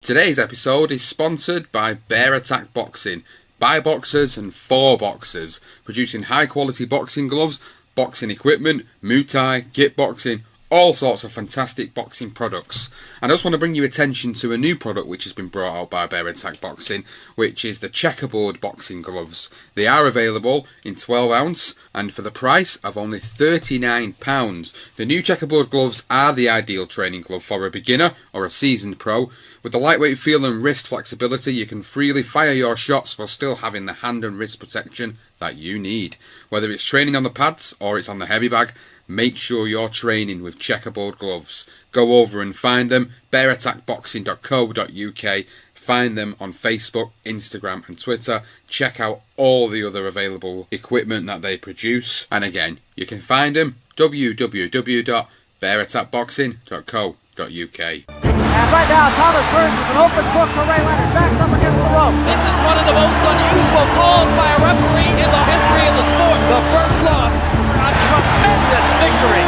Today's episode is sponsored by Bear Attack Boxing, by boxers and for boxers, producing high quality boxing gloves, boxing equipment, Muay Thai, kickboxing, all sorts of fantastic boxing products. And I just want to bring your attention to a new product which has been brought out by Bear Attack Boxing, which is the Checkerboard boxing gloves. They are available in 12 ounce and for the price of only £39. The new Checkerboard gloves are the ideal training glove for a beginner or a seasoned pro. With the lightweight feel and wrist flexibility, you can freely fire your shots while still having the hand and wrist protection that you need. Whether it's training on the pads or it's on the heavy bag, make sure you're training with Checkerboard gloves. Go over and find them, bearattackboxing.co.uk. Find them on Facebook, Instagram and Twitter. Check out all the other available equipment that they produce. And again, you can find them www.bearattackboxing.co.uk. And right now, Thomas Hearns is an open book for Ray Leonard. Backs up against the ropes. This is one of the most unusual calls by a referee in the history of the sport. The first loss, a tremendous victory.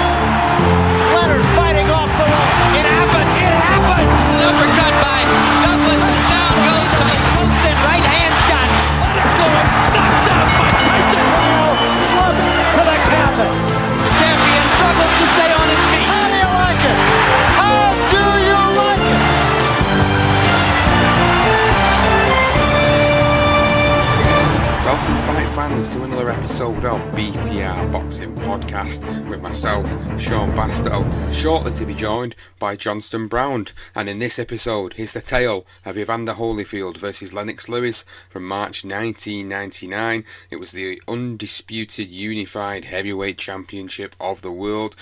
Leonard fighting off the ropes. It happened. It happened. An uppercut by Douglas. Down goes Tyson. Thompson, right hand shot. Lennox Lewis knocks out by Tyson. Slumps to the canvas. The champion struggles to stay on his feet. How do you like it? How do you like it? Welcome, fight fans, to another episode of BTR Boxing Podcast with myself, Sean Bastow, shortly to be joined by Johnston Brown. And in this episode, here's the tale of Evander Holyfield versus Lennox Lewis from March 1999. It was the Undisputed Unified Heavyweight Championship of the world.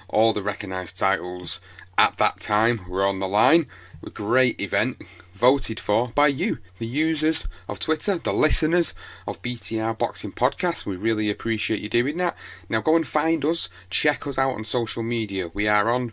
All the recognised titles at that time were on the line. A great event, voted for by you, the users of Twitter, the listeners of BTR Boxing Podcast. We really appreciate you doing that. Now go and find us, check us out on social media. We are on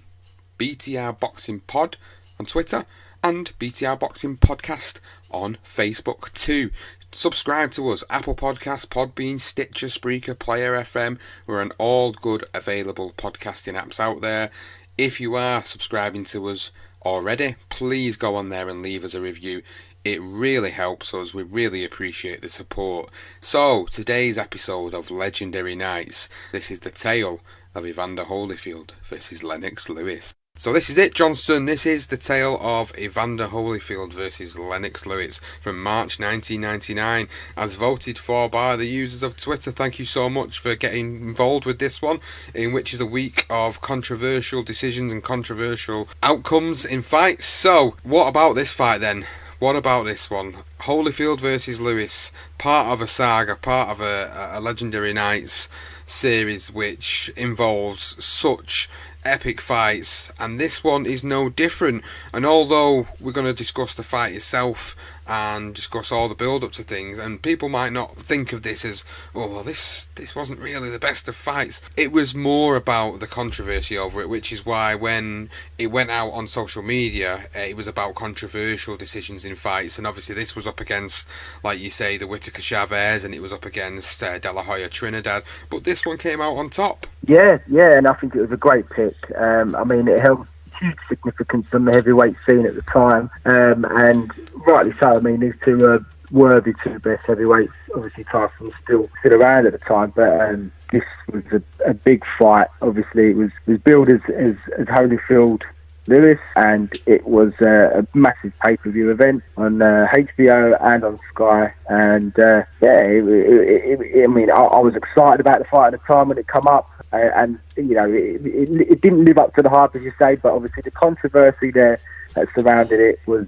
BTR Boxing Pod on Twitter and BTR Boxing Podcast on Facebook too. Subscribe to us, Apple Podcasts, Podbean, Stitcher, Spreaker, Player FM. We're on all good available podcasting apps out there. If you are subscribing to us already, please go on there and leave us a review. It really helps us. We really appreciate the support. So, today's episode of Legendary Nights, this is the tale of Evander Holyfield versus Lennox Lewis. So this is it, Johnston. This is the tale of Evander Holyfield versus Lennox Lewis from March 1999, as voted for by the users of Twitter. Thank you so much for getting involved with this one, in which is a week of controversial decisions and controversial outcomes in fights. So, what about this fight then? What about this one? Holyfield versus Lewis, part of a saga, part of a Legendary Nights series which involves such epic fights, and this one is no different. And although we're going to discuss the fight itself and discuss all the build up to things, and people might not think of this as, oh well, this wasn't really the best of fights, it was more about the controversy over it, which is why when it went out on social media, it was about controversial decisions in fights. And obviously this was up against, like you say, the Whittaker Chavez, and it was up against De La Hoya Trinidad, but this one came out on top. Yeah, and I think it was a great pick. I mean, it held huge significance on the heavyweight scene at the time, and rightly so. I mean, these two are worthy two best heavyweights. Obviously, Tyson was still around at the time, but this was a big fight. Obviously, it was billed as Holyfield Lewis, and it was a massive pay-per-view event on HBO and on Sky. And I mean, I was excited about the fight at the time when it come up. And you know, it didn't live up to the hype, as you say, but obviously the controversy there that surrounded it was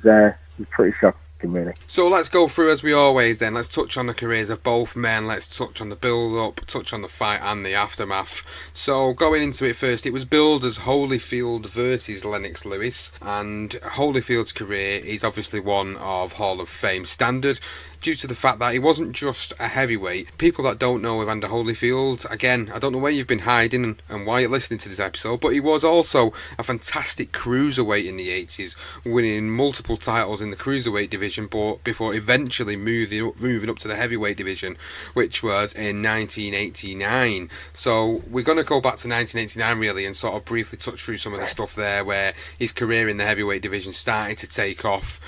pretty shocking, really. So let's go through as we always then. Let's touch on the careers of both men. Let's touch on the build-up, touch on the fight and the aftermath. So going into it first, it was billed as Holyfield versus Lennox Lewis, and Holyfield's career is obviously one of Hall of Fame standard, due to the fact that he wasn't just a heavyweight. People that don't know Evander Holyfield, again, I don't know where you've been hiding and why you're listening to this episode, but he was also a fantastic cruiserweight in the 80s, winning multiple titles in the cruiserweight division division, but before eventually moving up to the heavyweight division, which was in 1989. So we're going to go back to 1989 really and sort of briefly touch through some of the stuff there where his career in the heavyweight division started to take off.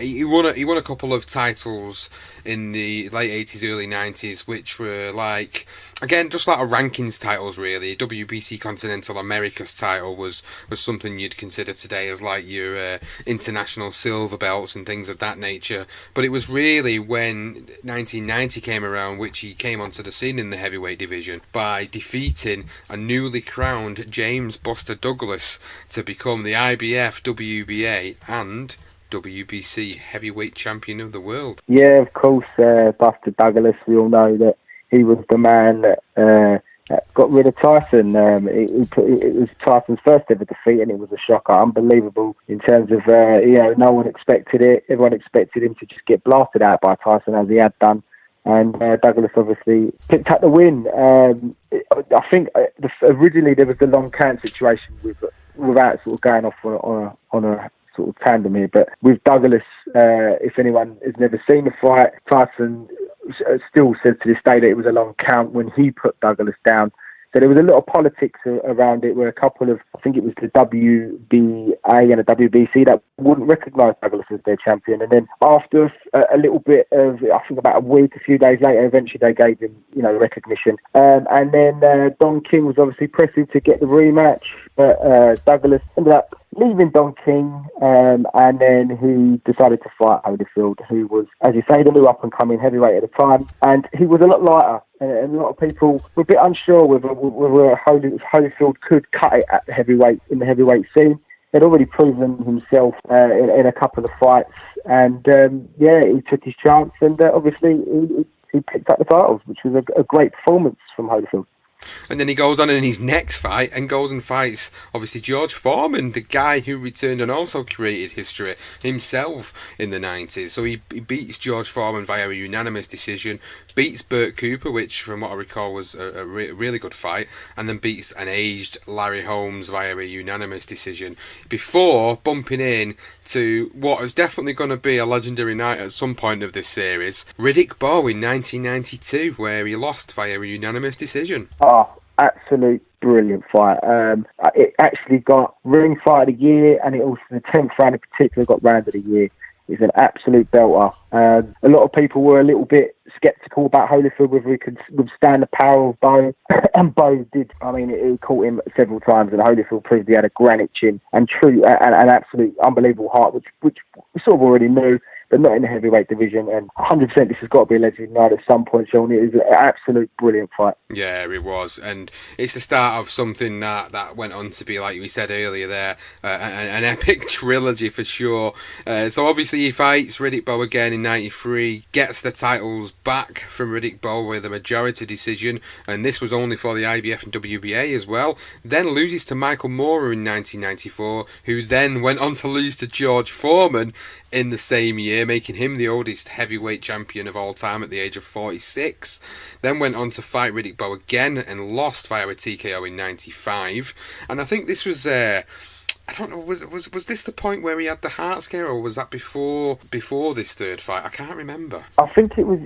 He won a couple of titles in the late 80s, early 90s, which were like, again, just like a rankings titles really. WBC Continental Americas title was something you'd consider today as like your international silver belts and things of that nature. But it was really when 1990 came around which he came onto the scene in the heavyweight division by defeating a newly crowned James Buster Douglas to become the IBF, WBA and WBC heavyweight champion of the world. Yeah, of course, Buster Douglas. We all know that he was the man that got rid of Tyson. It was Tyson's first ever defeat, and it was a shocker, unbelievable in terms of no one expected it. Everyone expected him to just get blasted out by Tyson as he had done. And Douglas obviously picked up the win. I think originally there was the long count situation without sort of going off on a sort of tandem here, but with Douglas, if anyone has never seen the fight, Tyson still says to this day that it was a long count when he put Douglas down. So there was a lot of politics around it where a couple of, I think it was the WBA and the WBC that wouldn't recognise Douglas as their champion. And then after a little bit of, I think about a week, a few days later, eventually they gave him, recognition. And then Don King was obviously pressing to get the rematch, but Douglas ended up leaving Don King, and then he decided to fight Holyfield, who was, as you say, the new up-and-coming heavyweight at the time, and he was a lot lighter, and a lot of people were a bit unsure whether Holyfield could cut it at the heavyweight, in the heavyweight scene. He'd already proven himself in a couple of fights, and he took his chance, and obviously he picked up the titles, which was a great performance from Holyfield. And then he goes on in his next fight and goes and fights, obviously, George Foreman, the guy who returned and also created history himself in the 90s. So he beats George Foreman via a unanimous decision, beats Burt Cooper, which, from what I recall, was a really good fight, and then beats an aged Larry Holmes via a unanimous decision, before bumping in to what is definitely going to be a legendary night at some point of this series, Riddick Bowe in 1992, where he lost via a unanimous decision. Oh, absolute brilliant fight. It actually got Ring Fight of the Year, and it also, the 10th round in particular, got Round of the Year. It's an absolute belter. A lot of people were a little bit sceptical about Holyfield, whether he could withstand the power of Bowe. And Bowe did. I mean, it caught him several times, and Holyfield proved he had a granite chin and an absolute unbelievable heart, which we sort of already knew, but not in the heavyweight division. And 100% this has got to be a legendary night at some point, Sean. It was an absolute brilliant fight. Yeah, it was. And it's the start of something that went on to be, like we said earlier there, an epic trilogy for sure. So obviously he fights Riddick Bowe again in 93, gets the titles back from Riddick Bowe with a majority decision, and this was only for the IBF and WBA as well. Then loses to Michael Moorer in 1994, who then went on to lose to George Foreman in the same year, making him the oldest heavyweight champion of all time at the age of 46. Then went on to fight Riddick Bowe again and lost via a TKO in 95. And I think this was I don't know, was this the point where he had the heart scare, or was that before this third fight? I can't remember. I think it was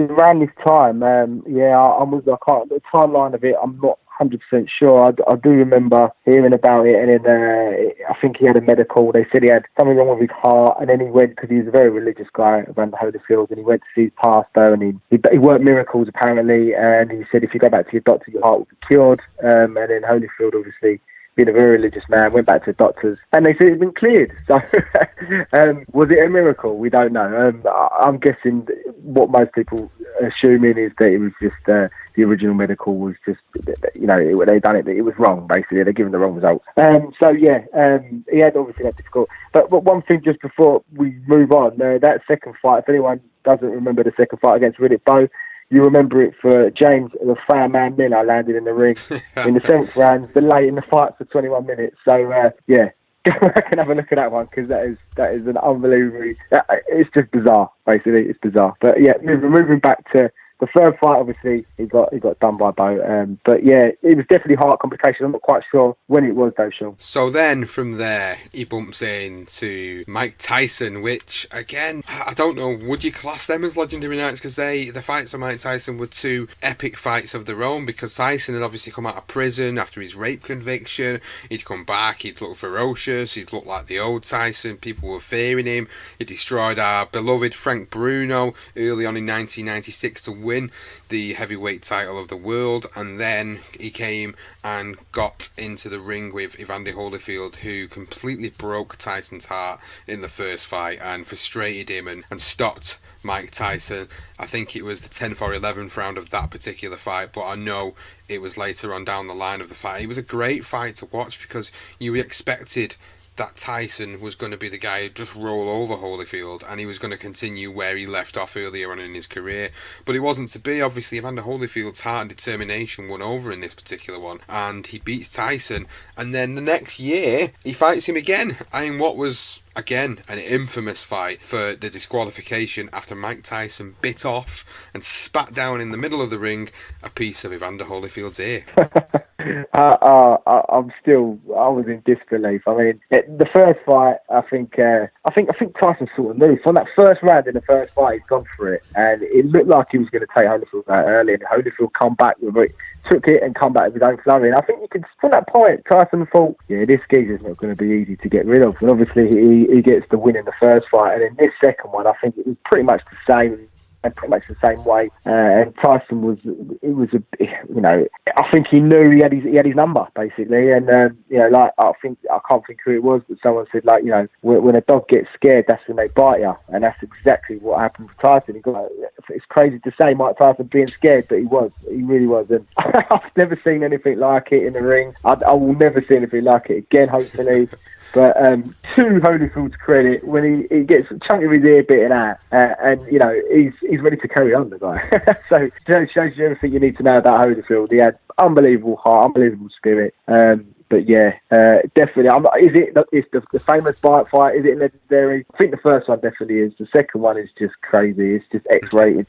around this time. I can't, the timeline of it, I'm not 100% sure. I do remember hearing about it, and then I think he had a medical. They said he had something wrong with his heart, and then he went, because he was a very religious guy, Evander Holyfield, and he went to see his pastor, and he worked miracles apparently, and he said if you go back to your doctor, your heart will be cured. And then Holyfield, obviously, being a very religious man, went back to the doctors, and they said he'd been cleared. So, was it a miracle? We don't know. I'm guessing what most people are assuming is that it was just the original medical was just, they done it. It was wrong, basically. They're given the wrong result. He had obviously that difficult. But one thing just before we move on, that second fight, if anyone doesn't remember the second fight against Riddick Bowe, you remember it for James, the Fireman Miller landed in the ring in the 7th round, delaying the fight for 21 minutes. So, go back and have a look at that one, because that is an unbelievable... It's just bizarre, basically. It's bizarre. But, yeah, moving back to The third fight, obviously, he got done by Bo. But yeah, it was definitely heart complication. I'm not quite sure when it was though, Sean. So then from there, he bumps into Mike Tyson, which again, I don't know, would you class them as legendary nights? Because the fights of Mike Tyson were two epic fights of their own, because Tyson had obviously come out of prison after his rape conviction. He'd come back, he'd look ferocious, he'd look like the old Tyson, people were fearing him. He destroyed our beloved Frank Bruno early on in 1996 to win the heavyweight title of the world, and then he came and got into the ring with Evander Holyfield, who completely broke Tyson's heart in the first fight and frustrated him and stopped Mike Tyson. I think it was the 10th or 11th round of that particular fight, but I know it was later on down the line of the fight. It was a great fight to watch because you expected that Tyson was going to be the guy who'd just roll over Holyfield and he was going to continue where he left off earlier on in his career. But it wasn't to be. Obviously, Evander Holyfield's heart and determination won over in this particular one, and he beats Tyson. And then the next year, he fights him again in what was, again, an infamous fight for the disqualification after Mike Tyson bit off and spat down in the middle of the ring a piece of Evander Holyfield's ear. I was in disbelief. I mean, the first fight, I think Tyson sort of knew. From that first round in the first fight, he's gone for it, and it looked like he was going to take Holyfield out early, and Holyfield come back with it, took it and come back with his own flurry. And I think you could, from that point, Tyson thought, yeah, this geezer's not going to be easy to get rid of. And obviously, he gets the win in the first fight, and in this second one, I think it was pretty much the same. And pretty much the same way. And Tyson I think he knew he had his number basically. And I can't think who it was, but someone said when a dog gets scared, that's when they bite you, and that's exactly what happened to Tyson. It's crazy to say Mike Tyson being scared, but he really was. And I've never seen anything like it in the ring. I will never see anything like it again, hopefully. But to Holyfield's credit, when he gets a chunk of his ear bitten out, and he's ready to carry on, the guy. So it shows you everything you need to know about Holyfield. He had unbelievable heart, unbelievable spirit. But yeah, definitely. Is it the famous bite fight? Is it legendary? I think the first one definitely is. The second one is just crazy. It's just X-rated.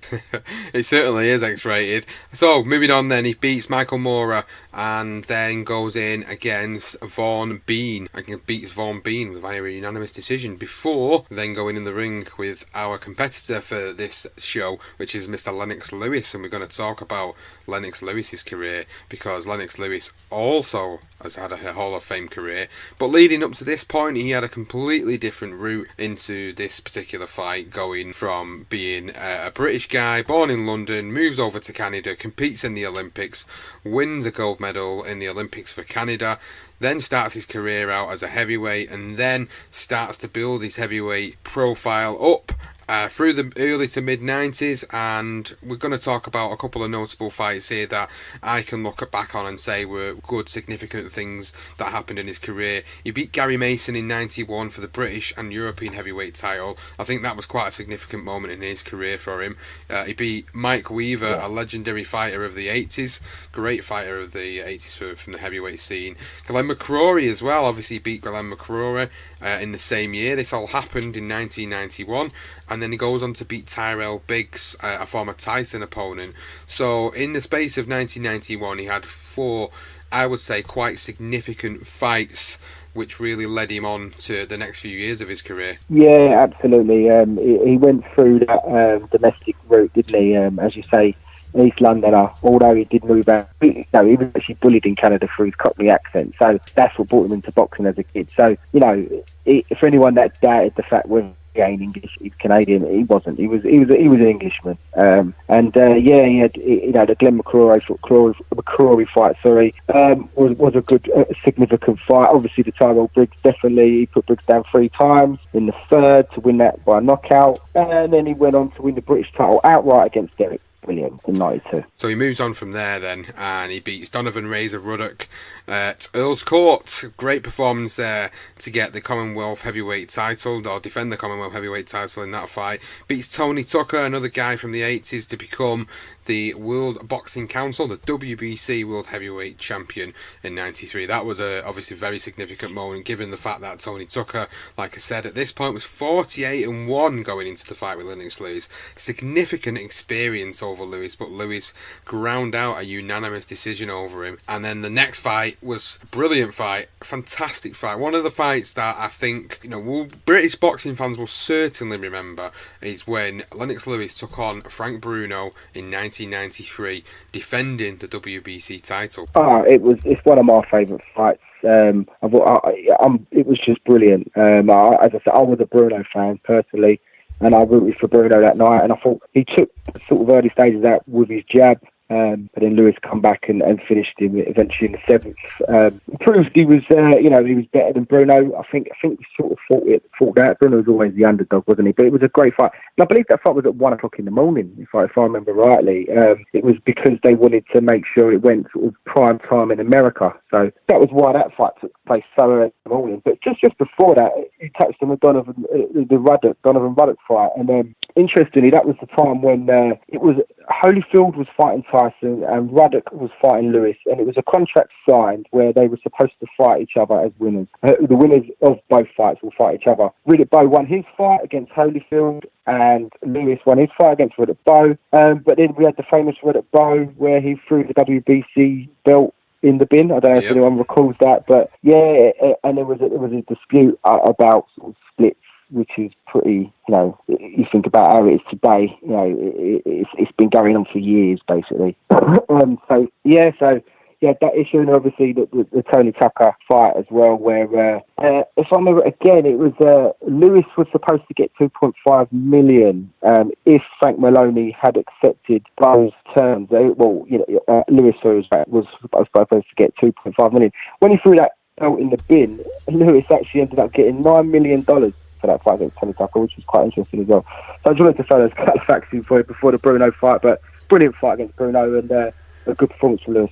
It certainly is X-rated. So moving on, then he beats Michael Moorer and then goes in against Vaughn Bean and beats Vaughn Bean via a unanimous decision before then going in the ring with our competitor for this show, which is Mr. Lennox Lewis, and we're going to talk about Lennox Lewis's career because Lennox Lewis also has had a Hall of Fame career, but leading up to this point he had a completely different route into this particular fight, going from being a British guy born in London, moves over to Canada, competes in the Olympics, wins a gold medal in the Olympics for Canada, then starts his career out as a heavyweight and then starts to build his heavyweight profile up through the early to mid-90s, and we're going to talk about a couple of notable fights here that I can look back on and say were good, significant things that happened in his career. He beat Gary Mason in 91 for the British and European heavyweight title. I think that was quite a significant moment in his career for him. He beat Mike Weaver, a legendary fighter of the 80s, great fighter of the 80s from the heavyweight scene. Glenn McCrory as well, obviously beat Glenn McCrory in the same year. This all happened in 1991. And then he goes on to beat Tyrell Biggs, a former Tyson opponent. So in the space of 1991, he had 4, I would say, quite significant fights, which really led him on to the next few years of his career. Yeah, absolutely. He went through that domestic route, didn't he? As you say, East Londoner, although he did move out. He was actually bullied in Canada through his Cockney accent. So that's what brought him into boxing as a kid. So, for anyone that doubted the fact when he ain't English, he's Canadian, he wasn't. He was an Englishman. He had the Glenn McCrory fight. Was a good, significant fight. Obviously, the Tyrell Briggs, definitely he put Briggs down 3 times in the third to win that by knockout, and then he went on to win the British title outright against Derek Williams in 92. So he moves on from there then, and he beats Donovan Razor Ruddock at Earl's Court. Great performance there to get the Commonwealth heavyweight title, or defend the Commonwealth heavyweight title in that fight. Beats Tony Tucker, another guy from the 80s, to become the World Boxing Council, the WBC World Heavyweight Champion in 93. That was obviously a very significant moment, given the fact that Tony Tucker, like I said, at this point was 48-1 going into the fight with Lennox Lewis. Significant experience over Lewis, but Lewis ground out a unanimous decision over him. And then the next fight was a brilliant fight, fantastic fight. One of the fights that I think British boxing fans will certainly remember is when Lennox Lewis took on Frank Bruno in 1993, defending the WBC title. It's one of my favourite fights. It was just brilliant. As I said, I was a Bruno fan personally, and I rooted for Bruno that night. And I thought he took sort of early stages out with his jab. But then Lewis come back and finished him eventually in the seventh. Proved he was, he was better than Bruno. I think we sort of fought that. Bruno was always the underdog, wasn't he? But it was a great fight. And I believe that fight was at 1 o'clock in the morning, if I remember rightly. It was because they wanted to make sure it went sort of prime time in America. So that was why that fight took place so early in the morning. But just before that, you touched on the Donovan Ruddock fight. And interestingly, that was the time when it was Holyfield was fighting Tyson and Ruddock was fighting Lewis, and it was a contract signed where they were supposed to fight each other as winners. The winners of both fights will fight each other. Riddick Bowe won his fight against Holyfield, and Lewis won his fight against Riddick Bowe. But then we had the famous Riddick Bowe where he threw the WBC belt in the bin. I don't know if anyone recalls that, but and there was a dispute about sort of splits, which is pretty, you think about how it is today, it's been going on for years, basically. That issue, and obviously the Tony Tucker fight as well, where, if I remember again, it was, Lewis was supposed to get 2.5 million, if Frank Maloney had accepted those terms. Lewis was supposed to get 2.5 million. When he threw that belt in the bin, Lewis actually ended up getting $9 million for that fight against Tony Tucker, which was quite interesting as well. So I just wanted to throw those couple of facts in for you before the Bruno fight, but brilliant fight against Bruno and a good performance from Lewis.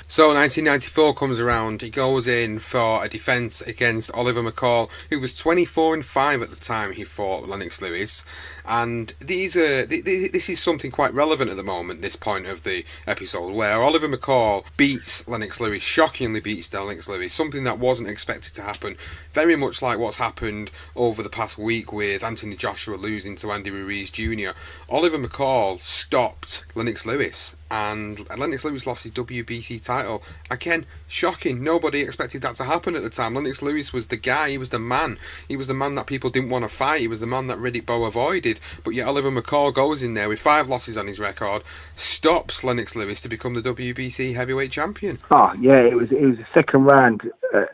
So 1994 comes around, he goes in for a defence against Oliver McCall, who was 24-5 at the time he fought Lennox Lewis. And this is something quite relevant at the moment, this point of the episode, where Oliver McCall beats Lennox Lewis, shockingly beats Lennox Lewis, something that wasn't expected to happen, very much like what's happened over the past week with Anthony Joshua losing to Andy Ruiz Jr. Oliver McCall stopped Lennox Lewis, and Lennox Lewis lost his WBC title. Again, shocking. Nobody expected that to happen at the time. Lennox Lewis was the guy, he was the man. He was the man that people didn't want to fight. He was the man that Riddick Bowe avoided. But yet Oliver McCall goes in there with 5 losses on his record, stops Lennox Lewis to become the WBC heavyweight champion. It was a second round,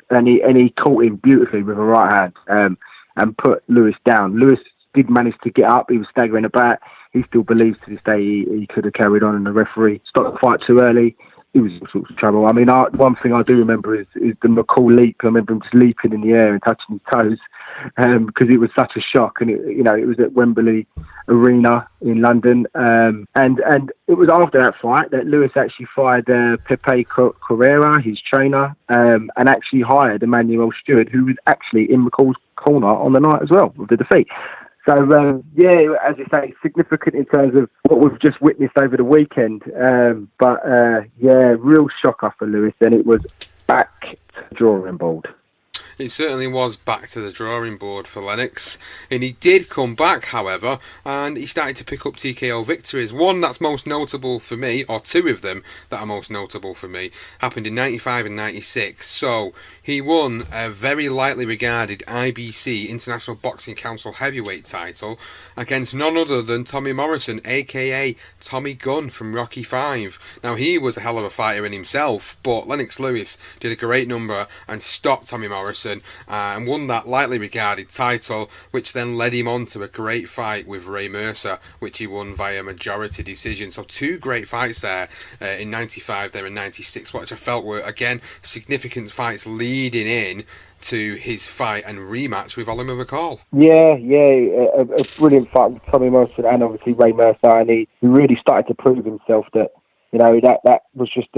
and he caught him beautifully with a right hand, and put Lewis down. Lewis did manage to get up. He was staggering about. He still believes to this day he could have carried on, and the referee stopped the fight too early. He was in sorts of trouble. I mean, one thing I do remember is the McCall leap. I remember him just leaping in the air and touching his toes, because it was such a shock. And it was at Wembley Arena in London. And it was after that fight that Lewis actually fired Pepe Correa, his trainer, and actually hired Emmanuel Stewart, who was actually in McCall's corner on the night as well with the defeat. So, as you say, significant in terms of what we've just witnessed over the weekend. Real shocker for Lewis, and it was back to the drawing board. It certainly was back to the drawing board for Lennox, and he did come back, however, and he started to pick up TKO victories. One that's most notable for me, or two of them that are most notable for me, happened in 95 and 96. So he won a very lightly regarded IBC, International Boxing Council heavyweight title, against none other than Tommy Morrison, aka Tommy Gunn from Rocky V. Now, he was a hell of a fighter in himself, but Lennox Lewis did a great number and stopped Tommy Morrison, and won that lightly regarded title, which then led him on to a great fight with Ray Mercer, which he won via majority decision. So 2 great fights there in 95 there and 96, which I felt were, again, significant fights leading in to his fight and rematch with Oliver McCall. A brilliant fight with Tommy Morrison and obviously Ray Mercer, and he really started to prove himself that that was just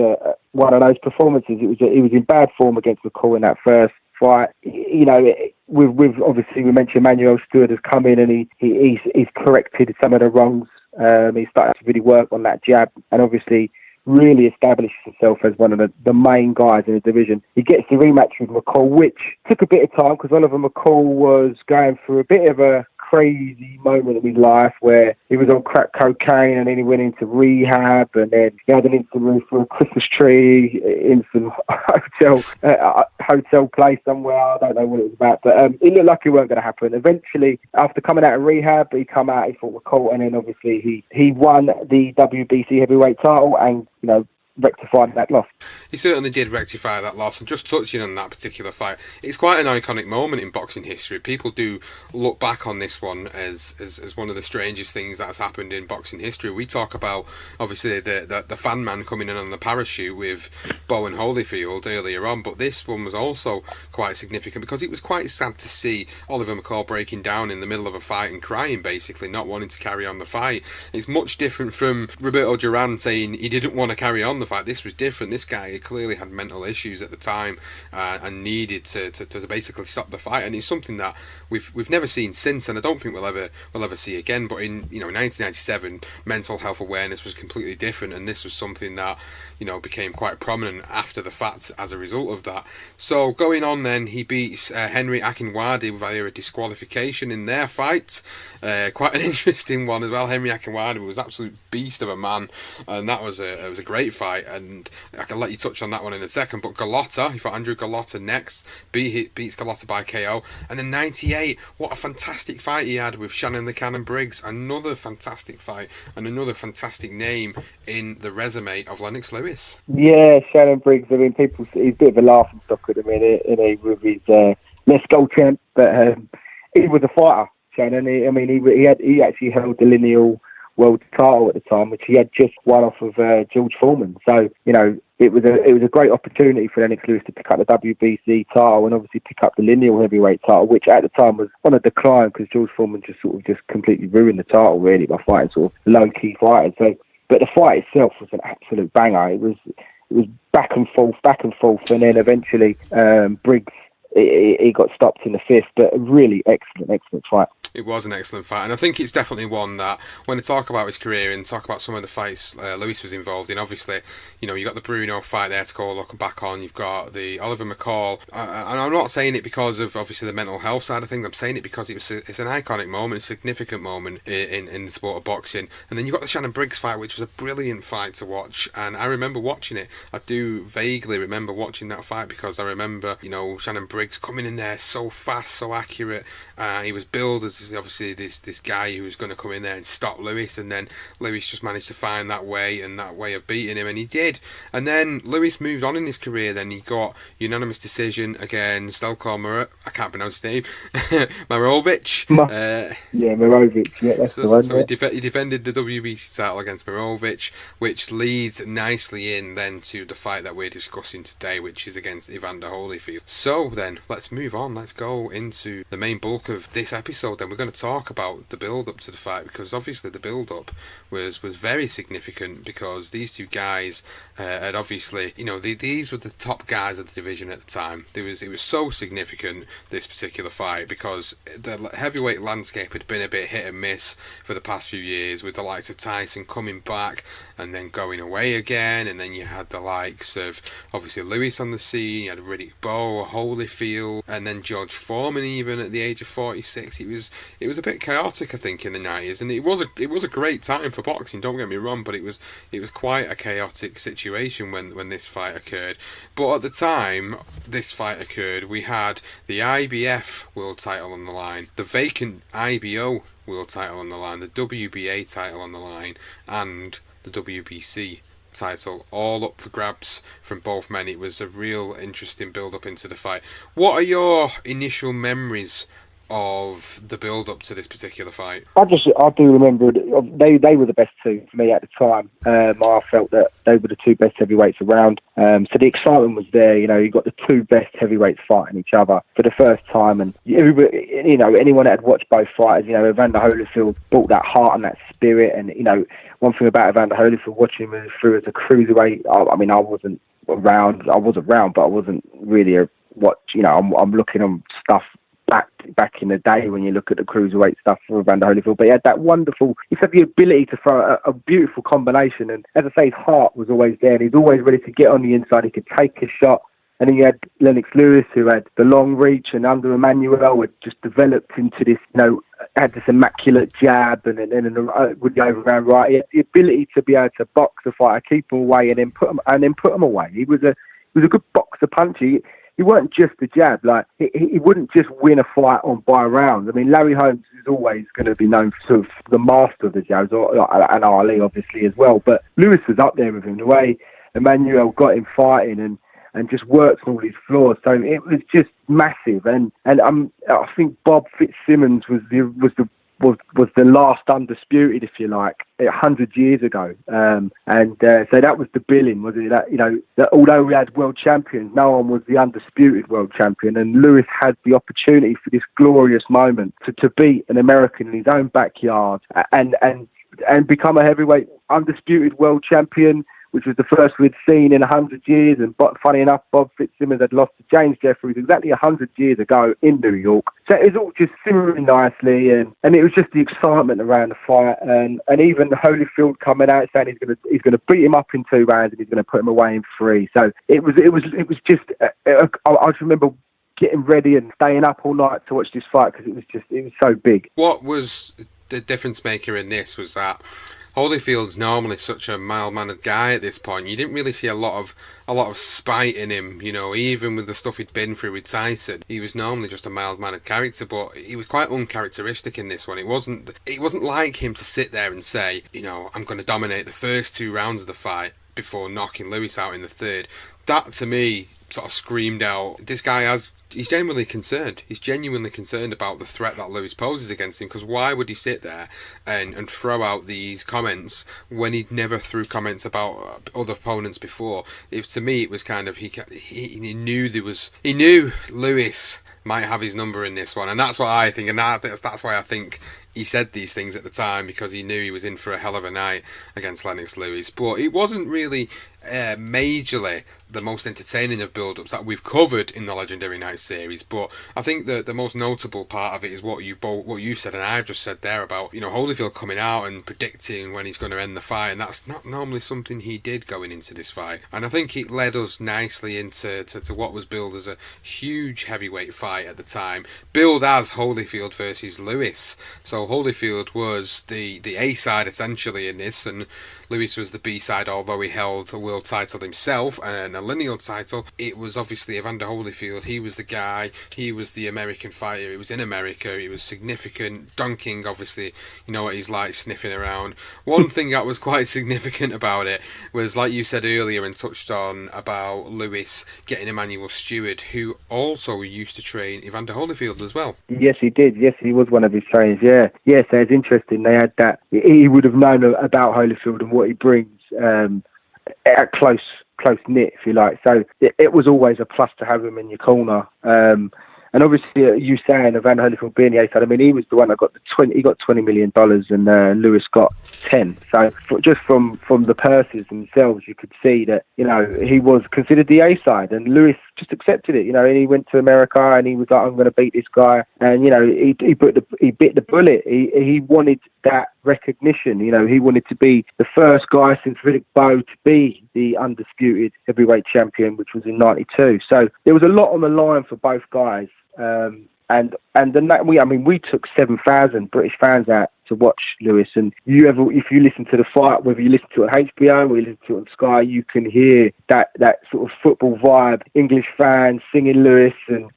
one of those performances. He was in bad form against McCall in that first fight. We've obviously, we mentioned Emmanuel Stewart has come in and he's corrected some of the wrongs He started to really work on that jab, and obviously really establishes himself as one of the main guys in the division. He gets the rematch with McCall, which took a bit of time because Oliver McCall was going through a bit of a crazy moment in his life where he was on crack cocaine and then he went into rehab and then he had an incident for a Christmas tree in some hotel place somewhere. I don't know what it was about, but it looked like it weren't going to happen. Eventually, after coming out of rehab, he come out, he fought McCall, and then obviously he won the WBC heavyweight title and, you know, rectified that loss. He certainly did rectify that loss, and just touching on that particular fight, it's quite an iconic moment in boxing history. People do look back on this one as one of the strangest things that's happened in boxing history. We talk about obviously the fan man coming in on the parachute with Bowen Holyfield earlier on, but this one was also quite significant because it was quite sad to see Oliver McCall breaking down in the middle of a fight and crying, basically not wanting to carry on the fight. It's much different from Roberto Duran saying he didn't want to carry on the fight. This was different. This guy clearly had mental issues at the time and needed to basically stop the fight, and it's something that we've never seen since, and I don't think we'll ever see again. But in 1997, mental health awareness was completely different, and this was something that became quite prominent after the fact as a result of that. So going on then, he beats Henry Akinwadi via a disqualification in their fight. Quite an interesting one as well. Henry Akinwadi was an absolute beast of a man, and it was a great fight, and I can let you touch on that one in a second. But Gallotta, he fought Andrew Gallotta next, beats Gallotta by KO. And then 98, what a fantastic fight he had with Shannon the Cannon Briggs. Another fantastic fight and another fantastic name in the resume of Lennox Lewis. Yeah, Shannon Briggs, I mean, he's a bit of a laughing stock at the minute, with his Let's Go champ, but he was a fighter, Shannon. He actually held the Lineal world title at the time, which he had just won off of George Foreman. So, it was a great opportunity for Lennox Lewis to pick up the WBC title and obviously pick up the Lineal heavyweight title, which at the time was on a decline because George Foreman just completely ruined the title really by fighting sort of low-key fighters. So, but the fight itself was an absolute banger. It was back and forth, and then eventually Briggs he got stopped in the fifth. But a really excellent fight. It was an excellent fight, and I think it's definitely one that when I talk about his career and talk about some of the fights Lewis was involved in, obviously, you got the Bruno fight there to go looking back on, you've got the Oliver McCall, and I'm not saying it because of obviously the mental health side of things, I'm saying it because it's an iconic moment, a significant moment in the sport of boxing. And then you've got the Shannon Briggs fight, which was a brilliant fight to watch, and I remember watching it. I do vaguely remember watching that fight because I remember, Shannon Briggs coming in there so fast, so accurate. He was billed as obviously this guy who was going to come in there and stop Lewis, and then Lewis just managed to find that way of beating him, and he did. And then Lewis moved on in his career. Then he got unanimous decision against Stelkor I can't pronounce his name, Marovic. Marovic. Yeah, that's the one. So he defended the WBC title against Marovic, which leads nicely in then to the fight that we're discussing today, which is against Evander Holyfield. So then let's move on. Let's go into the main bulk of this episode. Then we're going to talk about the build-up to the fight, because obviously the build-up was very significant because these two guys had obviously, these were the top guys of the division at the time. It was so significant, this particular fight, because the heavyweight landscape had been a bit hit and miss for the past few years, with the likes of Tyson coming back and then going away again, and then you had the likes of obviously Lewis on the scene, you had Riddick Bowe, Holyfield, and then George Foreman even at the age of 46. It was a bit chaotic, I think, in the 90s, and it was a great time for boxing, don't get me wrong, but it was quite a chaotic situation when this fight occurred. But at the time this fight occurred, we had the IBF world title on the line, the vacant IBO world title on the line, the WBA title on the line, and the WBC title all up for grabs from both men. It was a real interesting build up into the fight. What are your initial memories of the build up to this particular fight? I do remember they were the best two for me at the time. I felt that they were the two best heavyweights around. So the excitement was there. You got the two best heavyweights fighting each other for the first time, and everybody, anyone that had watched both fighters, Evander Holyfield brought that heart and that spirit. And one thing about Evander Holyfield, watching him through as a cruiserweight, I wasn't around, but I wasn't really I'm looking on stuff back in the day when you look at the cruiserweight stuff for Evander Holyfield. But he had that wonderful, he's had the ability to throw a beautiful combination. And as I say, his heart was always there. And he's always ready to get on the inside. He could take a shot. And then you had Lennox Lewis, who had the long reach, and under Emmanuel had just developed into this, had this immaculate jab, and then would go overhand right. He had the ability to be able to box the fighter, keep him away, and then put him away. He was a good boxer puncher. He weren't just a jab. Like he wouldn't just win a fight by rounds. I mean, Larry Holmes is always going to be known for sort of the master of the jabs, and Ali obviously as well. But Lewis was up there with him. The way Emmanuel got him fighting and just worked on all his floors, so it was just massive. And I think Bob Fitzsimmons was the last undisputed, if you like, 100 years ago. So that was the billing, was it? That although we had world champions, no one was the undisputed world champion. And Lewis had the opportunity for this glorious moment to beat an American in his own backyard and become a heavyweight undisputed world champion, which was the first we'd seen in 100 years. And funny enough, Bob Fitzsimmons had lost to James Jeffries exactly 100 years ago in New York. So it was all just simmering nicely, and it was just the excitement around the fight, and even Holyfield coming out saying he's going to beat him up in 2 rounds and he's going to put him away in 3. So it was just I just remember getting ready and staying up all night to watch this fight because it was so big. What was the difference maker in this was that Holyfield's normally such a mild-mannered guy at this point. You didn't really see a lot of spite in him, even with the stuff he'd been through with Tyson. He was normally just a mild-mannered character, but he was quite uncharacteristic in this one. It wasn't like him to sit there and say, I'm going to dominate the first 2 rounds of the fight before knocking Lewis out in the 3rd. That, to me, sort of screamed out, this guy he's genuinely concerned. He's genuinely concerned about the threat that Lewis poses against him, because why would he sit there and throw out these comments when he'd never threw comments about other opponents before? To me, it was kind of, he knew Lewis might have his number in this one, and that's what I think, and that's why I think he said these things at the time, because he knew he was in for a hell of a night against Lennox Lewis. But it wasn't really majorly the most entertaining of build-ups that we've covered in the Legendary Night series. But I think the most notable part of it is what you said and I've just said there about Holyfield coming out and predicting when he's going to end the fight, and that's not normally something he did going into this fight. And I think it led us nicely into what was billed as a huge heavyweight fight at the time, billed as Holyfield versus Lewis. So Holyfield was the A side essentially in this, and Lewis was the B side, although he held a world title himself and a lineal title. It was obviously Evander Holyfield. He was the guy. He was the American fighter. He was in America. He was significant. Dunking, obviously, you know what he's like, sniffing around. One thing that was quite significant about it was, like you said earlier and touched on, about Lewis getting Emmanuel Stewart, who also used to train Evander Holyfield as well. Yes, he did. Yes, he was one of his trainers. Yeah. Yes, so it's interesting. They had that. He would have known about Holyfield and what he brings at close knit, if you like. So it was always a plus to have him in your corner. And obviously, you saying Evander Holyfield being the A side, I mean, he was the one that got he got $20 million, and Lewis got 10. So just from the purses themselves, you could see that he was considered the A side, and Lewis just accepted it. And he went to America and he was like, I'm going to beat this guy, and he bit the bullet. He wanted that recognition. He wanted to be the first guy since Riddick Bowe to be the undisputed heavyweight champion, which was in '92. So there was a lot on the line for both guys. We took 7,000 British fans out to watch Lewis, and if you listen to the fight, whether you listen to it on HBO or you listen to it on Sky, you can hear that sort of football vibe, English fans singing Lewis, and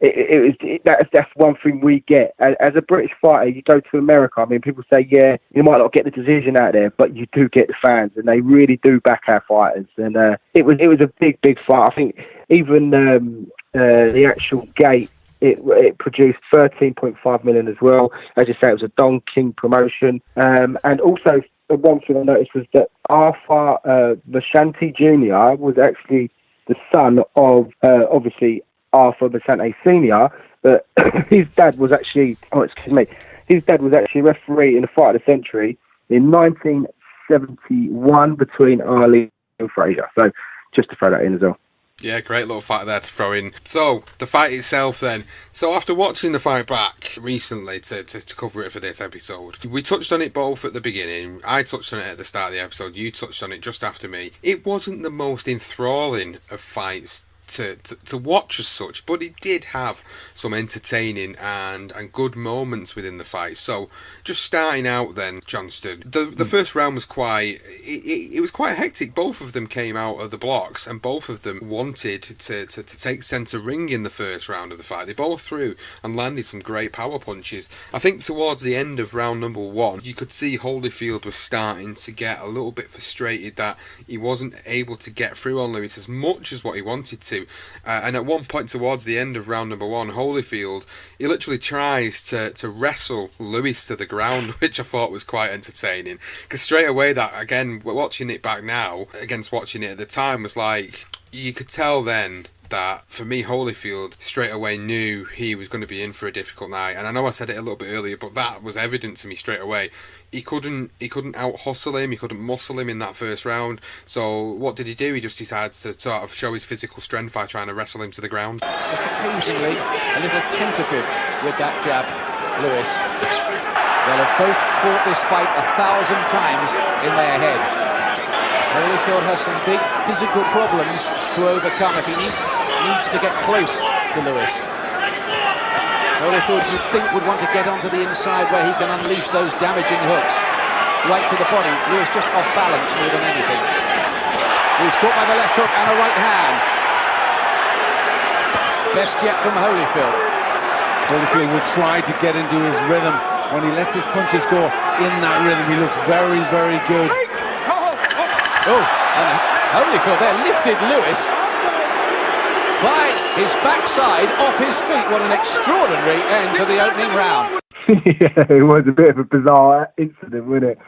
that's one thing we get. As a British fighter, you go to America, I mean, people say, yeah, you might not get the decision out there, but you do get the fans, and they really do back our fighters, and it was a big fight. I think even the actual gate, it produced 13.5 million as well. As you say, it was a Don King promotion. And also, one thing I noticed was that Arthur Bashanti Jr. was actually the son of, obviously, Arthur Bashanti Sr., but his dad was actually, referee in the fight of the century in 1971 between Ali and Frazier. So, just to throw that in as well. Yeah, great little fight there to throw in. So, the fight itself then. So, after watching the fight back recently to cover it for this episode, we touched on it both at the beginning. I touched on it at the start of the episode. You touched on it just after me. It wasn't the most enthralling of fights to watch as such, but it did have some entertaining and good moments within the fight. So just starting out then, Johnston, the first round was quite it was quite hectic. Both of them came out of the blocks and both of them wanted to take centre ring in the first round of the fight. They both threw and landed some great power punches. I think towards the end of round number 1 you could see Holyfield was starting to get a little bit frustrated that he wasn't able to get through on Lewis as much as what he wanted to. And at one point towards the end of round number 1, Holyfield, he literally tries to wrestle Lewis to the ground, which I thought was quite entertaining. Because straight away, that, again, watching it back now, against watching it at the time, was like, you could tell then that, for me, Holyfield straight away knew he was going to be in for a difficult night. And I know I said it a little bit earlier, but that was evident to me straight away. He couldn't out-hustle him, he couldn't muscle him in that first round. So what did he do? He just decided to sort of show his physical strength by trying to wrestle him to the ground. Just occasionally a little tentative with that jab, Lewis. They'll have both fought this fight 1,000 times in their head. Holyfield has some big physical problems to overcome if he needs to get close to Lewis. Holyfield, you'd think, would want to get onto the inside where he can unleash those damaging hooks right to the body. Lewis just off balance more than anything. He's caught by the left hook and a right hand. Best yet from Holyfield. Holyfield will try to get into his rhythm. When he lets his punches go in that rhythm, he looks very, very good. Oh, and Holyfield there lifted Lewis by his backside off his feet. What an extraordinary end to the opening round. Yeah, it was a bit of a bizarre incident, wasn't it?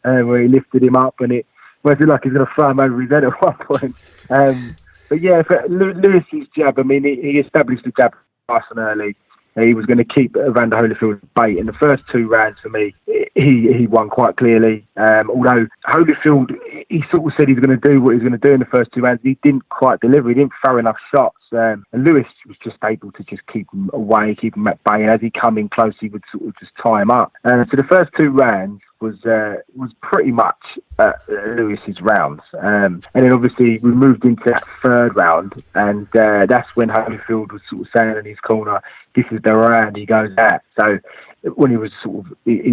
Where he lifted him up and it was like he's going to throw him over his head at one point. But yeah, for Lewis's jab, I mean, he established the jab nice and early. He was going to keep Evander Holyfield bait. In the first 2 rounds, for me, he won quite clearly. Although Holyfield, he sort of said he was going to do what he was going to do in the first 2 rounds. He didn't quite deliver. He didn't throw enough shots. And Lewis was just able to just keep him away, keep him at bay. And as he come in close, he would sort of just tie him up. So the first 2 rounds was pretty much Lewis's rounds. And then obviously we moved into that 3rd round, and that's when Holyfield was sort of saying in his corner, "This is the round he goes at." So when he was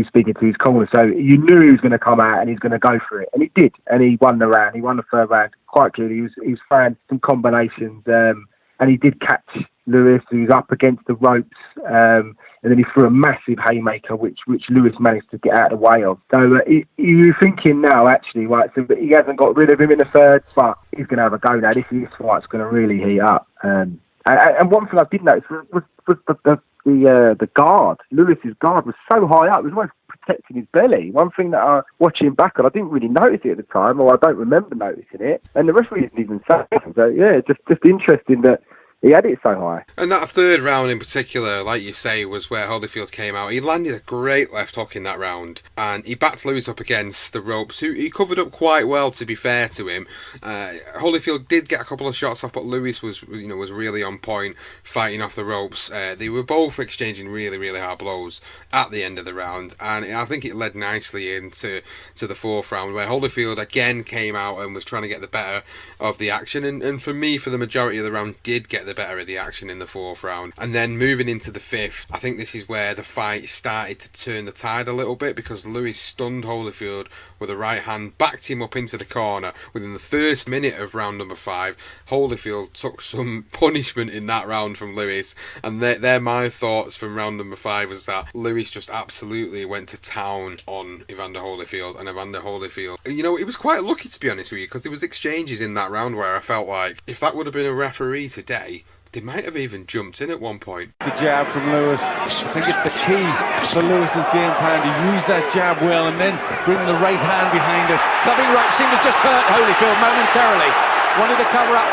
speaking to his corner, so you knew he was going to come out and he's going to go for it, and he did, and he won the round. He won the 3rd round quite clearly. He was throwing some combinations, and he did catch Lewis, who was up against the ropes, and then he threw a massive haymaker, which Lewis managed to get out of the way of. So you're thinking now, actually, right, so he hasn't got rid of him in the 3rd, but he's going to have a go now. This fight's going to really heat up. And one thing I did notice was the guard. Lewis's guard was so high up, it was almost protecting his belly. One thing that I watching back on, I didn't really notice it at the time, or I don't remember noticing it, and the referee didn't even say it. So yeah, just interesting that he had it so high. And that 3rd round in particular, like you say, was where Holyfield came out. He landed a great left hook in that round, and he backed Lewis up against the ropes, who he covered up quite well, to be fair to him. Holyfield did get a couple of shots off, but Lewis was really on point, fighting off the ropes. They were both exchanging really, really hard blows at the end of the round, and I think it led nicely into the 4th round, where Holyfield again came out and was trying to get the better of the action, and for me, for the majority of the round, did get the better of the action in the 4th round. And then moving into the 5th, I think this is where the fight started to turn the tide a little bit, because Lewis stunned Holyfield with a right hand, backed him up into the corner. Within the first minute of round number 5, Holyfield took some punishment in that round from Lewis, and they're my thoughts from round number 5, was that Lewis just absolutely went to town on Evander Holyfield, and Evander Holyfield, it was quite lucky, to be honest with you, because there was exchanges in that round where I felt like if that would have been a referee today, they might have even jumped in at one point. The jab from Lewis. I think it's the key for Lewis's game plan, to use that jab well and then bring the right hand behind it. Clubbing right seemed to just hurt Holyfield momentarily. Wanted to cover up,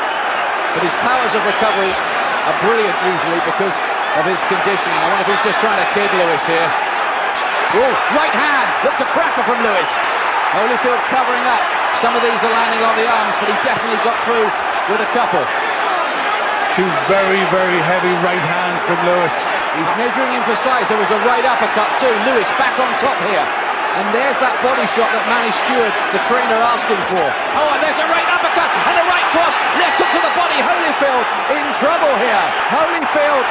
but his powers of recovery are brilliant usually because of his conditioning. I wonder if he's just trying to kid Lewis here. Oh, right hand, looked a cracker from Lewis. Holyfield covering up. Some of these are landing on the arms, but he definitely got through with a couple. Two very, very heavy right hands from Lewis. He's measuring him for size. There was a right uppercut too. Lewis back on top here. And there's that body shot that Manny Stewart, the trainer, asked him for. Oh, and there's a right uppercut and a right cross. Left hook to the body. Holyfield in trouble here. Holyfield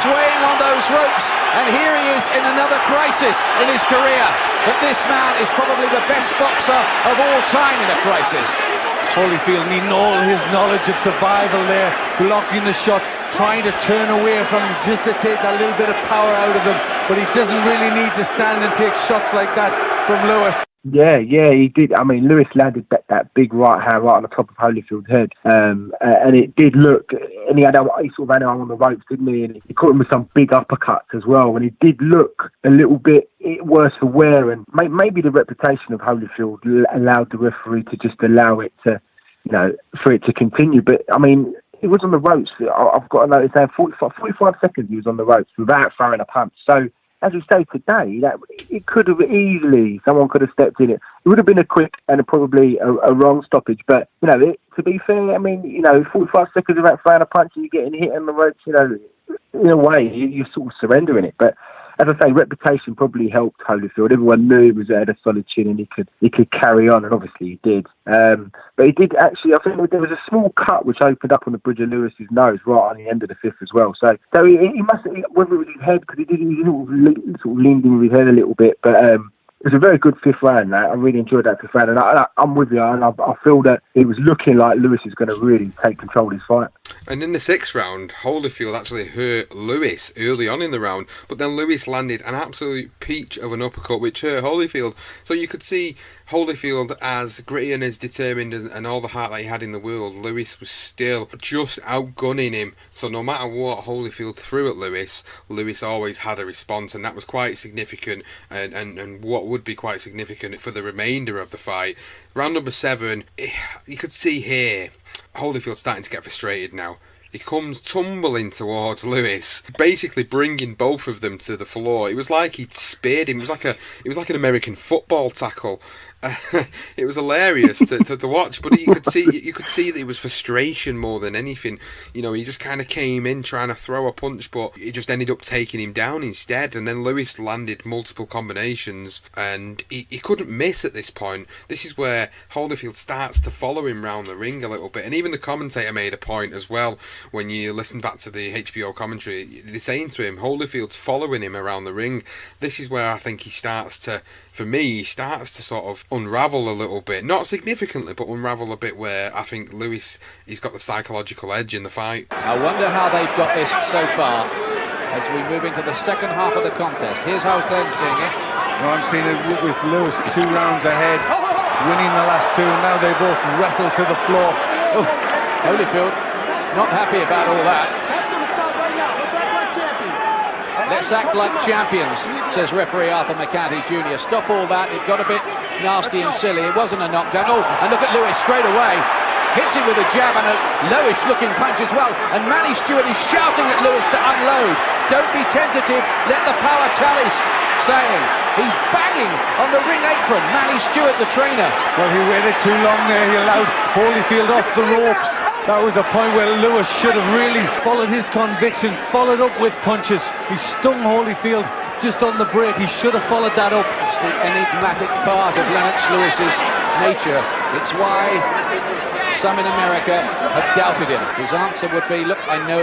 swaying on those ropes. And here he is in another crisis in his career. But this man is probably the best boxer of all time in a crisis. Holyfield needing all his knowledge of survival there, blocking the shot, trying to turn away from him just to take that little bit of power out of him, but he doesn't really need to stand and take shots like that from Lewis. Yeah, he did. I mean, Lewis landed that big right hand right on the top of Holyfield's head, and it did look. And he sort of had him on the ropes, didn't he? And he caught him with some big uppercuts as well. And it did look a little bit worse for wear. And maybe the reputation of Holyfield allowed the referee to just allow it to, for it to continue. But I mean, he was on the ropes. I've got to notice that 45 seconds he was on the ropes without throwing a punch. So, as we say today, that it could have easily, someone could have stepped in it. It would have been a quick and probably a wrong stoppage. But, to be fair, I mean, 45 seconds without throwing a punch and you're getting hit on the ropes, in a way, you're sort of surrendering it. But as I say, reputation probably helped Holyfield. Everyone knew he was at a solid chin and he could carry on, and obviously he did. But he did actually, I think there was a small cut which opened up on the bridge of Lewis's nose right on the end of the fifth as well. So he must have, whether it was his head, because he sort of leaned in with his head a little bit, but it was a very good fifth round. I really enjoyed that fifth round, and I'm with you. And I feel that it was looking like Lewis is going to really take control of his fight. And in the sixth round, Holyfield actually hurt Lewis early on in the round, but then Lewis landed an absolute peach of an uppercut which hurt Holyfield. So you could see Holyfield, as gritty and as determined and all the heart that he had in the world, Lewis was still just outgunning him. So no matter what Holyfield threw at Lewis, Lewis always had a response, and that was quite significant, and what would be quite significant for the remainder of the fight. Round number 7, you could see here Holyfield starting to get frustrated now. He comes tumbling towards Lewis, basically bringing both of them to the floor. It was like he'd speared him. It was like an American football tackle. It was hilarious to watch, but you could see that it was frustration more than anything. He just kind of came in trying to throw a punch, but it just ended up taking him down instead. And then Lewis landed multiple combinations, and he couldn't miss at this point. This is where Holyfield starts to follow him round the ring a little bit, and even the commentator made a point as well. When you listen back to the HBO commentary, they're saying to him, Holyfield's following him around the ring. This is where I think he starts to sort of unravel a little bit. Not significantly, but unravel a bit, where I think Lewis, he's got the psychological edge in the fight. I wonder how they've got this so far as we move into the second half of the contest. Here's how Glenn's seeing it. Well, I'm seeing it with Lewis 2 rounds ahead, winning the last 2, and now they both wrestle to the floor. Oh, Holyfield not happy about all that. Let's act like champions, says referee Arthur McCarthy Jr. Stop all that, it got a bit nasty and silly. It wasn't a knockdown. Oh, and look at Lewis straight away. Hits him with a jab and a lowish looking punch as well. And Manny Stewart is shouting at Lewis to unload. Don't be tentative, let the power tallies, saying he's banging on the ring apron. Manny Stewart, the trainer. Well, he waited too long there. He allowed Holyfield off the ropes. That was a point where Lewis should have really followed his conviction, followed up with punches. He stung Holyfield just on the break. He should have followed that up. It's the enigmatic part of Lennox Lewis's nature. It's why some in America have doubted him. His answer would be, look, I know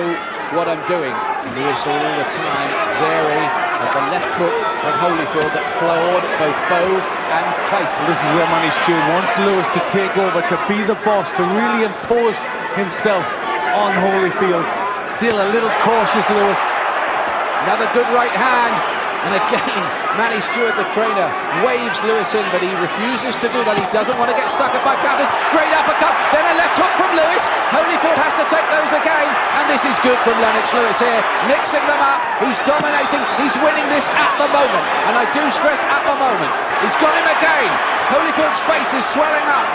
what I'm doing. Lewis all the time wary of the left hook of Holyfield that floored both Bo and Tyson. This is where Manny Stewart wants Lewis to take over, to be the boss, to really impose himself on Holyfield. Still a little cautious, Lewis. Another good right hand, and again Manny Stewart, the trainer, waves Lewis in, but he refuses to do that. He doesn't want to get stuck up by counters. Great uppercut, then a left hook from Lewis. Holyfield has to take those again, and this is good from Lennox Lewis here, mixing them up. He's dominating, he's winning this at the moment, and I do stress at the moment. He's got him again. Holyfield's face is swelling up.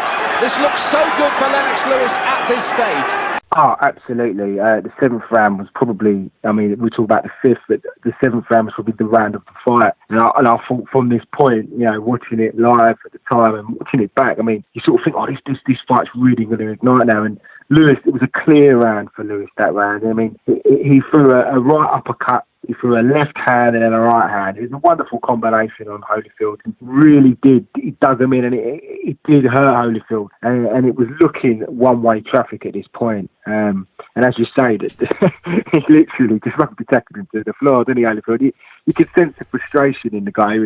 This looks so good for Lennox Lewis at this stage. Oh, absolutely. The 7th round was probably, I mean, we talk about the 5th, but the 7th round was probably the round of the fight. And I thought from this point, watching it live at the time and watching it back, I mean, you sort of think, oh, this fight's really going to ignite now. And Lewis, it was a clear round for Lewis, that round. I mean, he threw a right uppercut, he threw a left hand and then a right hand. It was a wonderful combination on Holyfield. It really did. He dug him in, and it did hurt Holyfield. And it was looking one-way traffic at this point. And as you say, he literally just rugby tackled him to the floor, didn't he, Holyfield? You could sense the frustration in the guy.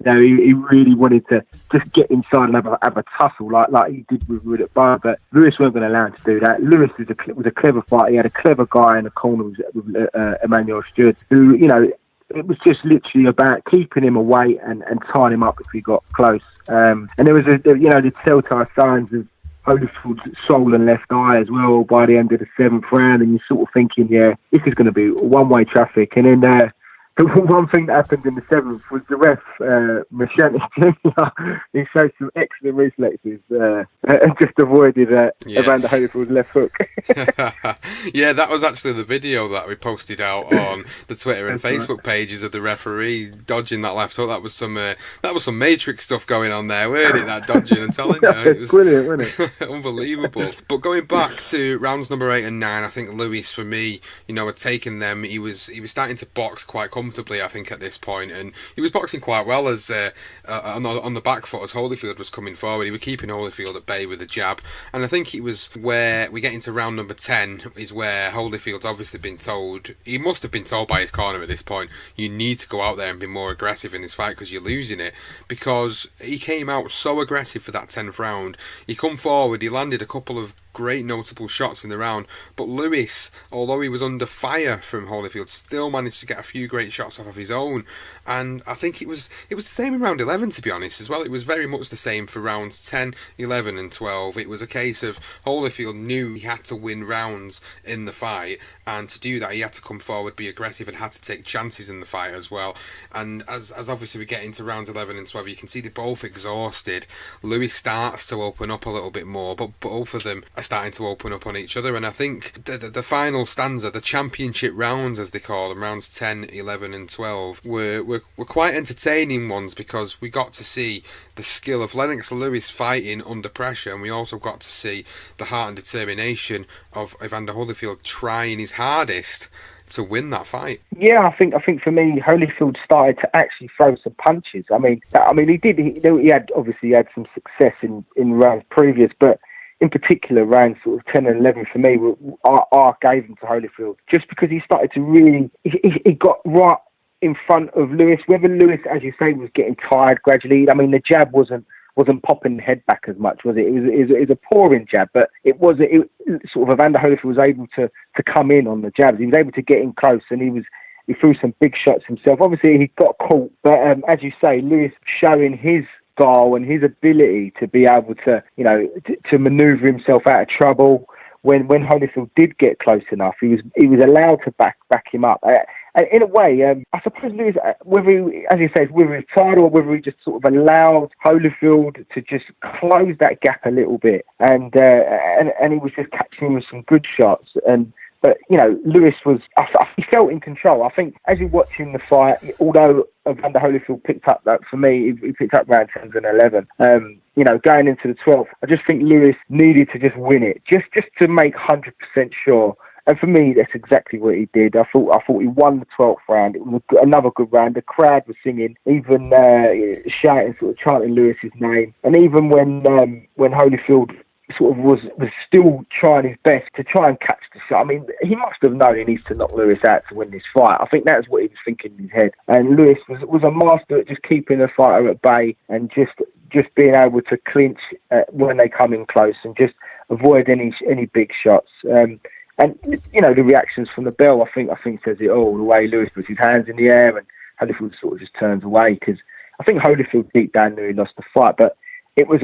He really wanted to just get inside and have a tussle like he did with it, but Lewis weren't going to allow him to do that. Lewis was a clever fighter. He had a clever guy in the corner with Emmanuel Stewart, who, it was just literally about keeping him away and tying him up if he got close. And there was the telltale signs of Holyfield's swollen left eye as well by the end of the 7th round, and you're sort of thinking, yeah, this is going to be one-way traffic. And then the one thing that happened in the 7th was the ref, Shannon, he showed some excellent reflexes and just avoided Evander Holyfield's left hook. Yeah, that was actually the video that we posted out on the Twitter and Facebook pages of the referee dodging that left hook. That was some Matrix stuff going on there, weren't it? That dodging, and telling you, it was brilliant, wasn't it? Unbelievable. But going back to rounds number 8 and 9, I think Lewis, for me, had taken them. He was starting to box quite comfortably, I think, at this point, and he was boxing quite well as on the back foot as Holyfield was coming forward. He was keeping Holyfield at bay with a jab, and I think it was where we get into round number 10 is where Holyfield's obviously been told, he must have been told by his corner at this point, you need to go out there and be more aggressive in this fight because you're losing it, because he came out so aggressive for that 10th round. He come forward, he landed a couple of great notable shots in the round, but Lewis, although he was under fire from Holyfield, still managed to get a few great shots off of his own. And I think it was the same in round 11, to be honest, as well. It was very much the same for rounds 10, 11 and 12. It was a case of Holyfield knew he had to win rounds in the fight, and to do that he had to come forward, be aggressive, and had to take chances in the fight as well. And as obviously we get into rounds 11 and 12, you can see they're both exhausted. Lewis starts to open up a little bit more, but both of them are starting to open up on each other. And I think the final stanza, the championship rounds as they call them, rounds 10, 11 and 12, were quite entertaining ones, because we got to see the skill of Lennox Lewis fighting under pressure, and we also got to see the heart and determination of Evander Holyfield trying his hardest to win that fight. Yeah, I think for me, Holyfield started to actually throw some punches. I mean, he had obviously had some success in rounds previous, but in particular, rounds sort of 10 and 11 for me, I gave them to Holyfield just because he started to really, he got right in front of Lewis. Whether Lewis, as you say, was getting tired gradually. I mean, the jab wasn't popping the head back as much, was it? It was a pouring jab, but it sort of Evander Holyfield was able to come in on the jabs. He was able to get in close, and he threw some big shots himself. Obviously, he got caught, but as you say, Lewis showing his style and his ability to be able to, to manoeuvre himself out of trouble. When Holyfield did get close enough, he was allowed to back him up. And in a way, I suppose Lewis, whether he, as you say, whether he's tired or whether he just sort of allowed Holyfield to just close that gap a little bit, and he was just catching him with some good shots. But Lewis he felt in control. I think as you're watching the fight, although Evander Holyfield picked up that, for me, he picked up round 10 and 11. Going into the 12th, I just think Lewis needed to just win it, just to make 100% sure. And for me, that's exactly what he did. I thought he won the 12th round. It was another good round. The crowd was singing, even shouting, sort of chanting Lewis's name. And even when Holyfield sort of was still trying his best to try and catch the shot. I mean, he must have known he needs to knock Lewis out to win this fight. I think that's what he was thinking in his head. And Lewis was a master at just keeping the fighter at bay and just being able to clinch when they come in close and just avoid any big shots. And the reactions from the bell, I think says it all. The way Lewis puts his hands in the air and Holyfield sort of just turns away, because I think Holyfield deep down knew he lost the fight, but it was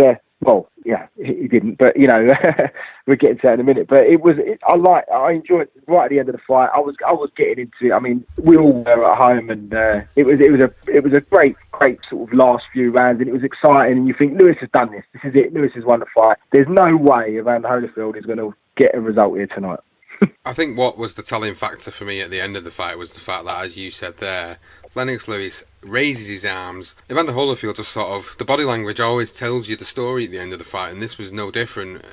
he didn't, but we're getting to that in a minute. But I enjoyed right at the end of the fight. I was getting into it. I mean, we all were at home, and it was a great sort of last few rounds, and it was exciting. And you think Lewis has done this. This is it. Lewis has won the fight. There's no way Evander Holyfield is going to get a result here tonight. I think what was the telling factor for me at the end of the fight was the fact that, as you said there, Lennox Lewis raises his arms. Evander Holyfield just sort of, the body language always tells you the story at the end of the fight, and this was no different.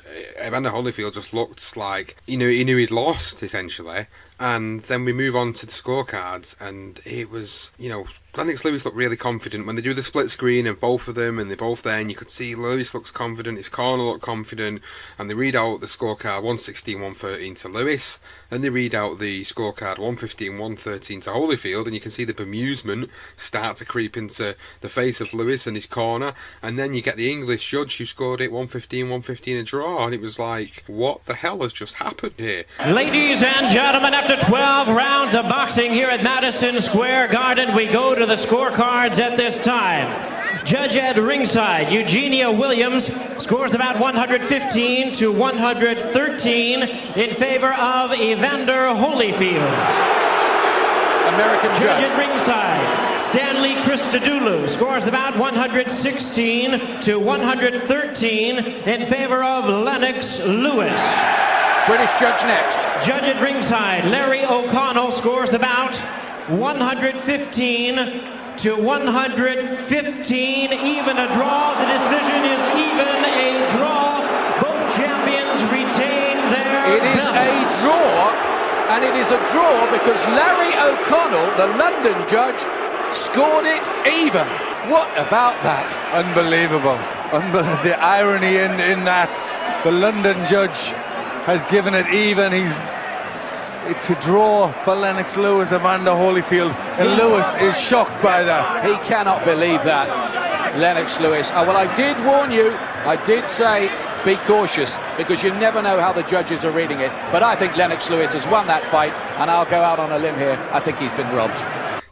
Evander Holyfield just looked like, he knew he'd lost, essentially. And then we move on to the scorecards, and it was, Lennox Lewis looked really confident when they do the split screen of both of them, and they're both there, and you could see Lewis looks confident, his corner looked confident, and they read out the scorecard 116-113 to Lewis, and they read out the scorecard 115-113 to Holyfield, and you can see the bemusement start to creep into the face of Lewis and his corner, and then you get the English judge who scored it 115-115 a draw, and it was like, what the hell has just happened here? Ladies and gentlemen, after 12 rounds of boxing here at Madison Square Garden, we go to the scorecards at this time. Judge at ringside, Eugenia Williams, scores about 115-113 in favor of Evander Holyfield. American Judge at ringside, Stanley Christodoulou, scores about 116-113 in favor of Lennox Lewis. British judge next. Judge at ringside, Larry O'Connell, scores about 115-115, even a draw. The decision is even a draw. Both champions retain their It is a draw, and it is a draw because Larry O'Connell, the London judge, scored it even. What about that? Unbelievable. The irony in that. The London judge has given it even. It's a draw for Lennox Lewis, Evander Holyfield, and Lewis is shocked by that. He cannot believe that, Lennox Lewis. Oh, well, I did warn you. I did say be cautious, because you never know how the judges are reading it. But I think Lennox Lewis has won that fight, and I'll go out on a limb here. I think he's been robbed.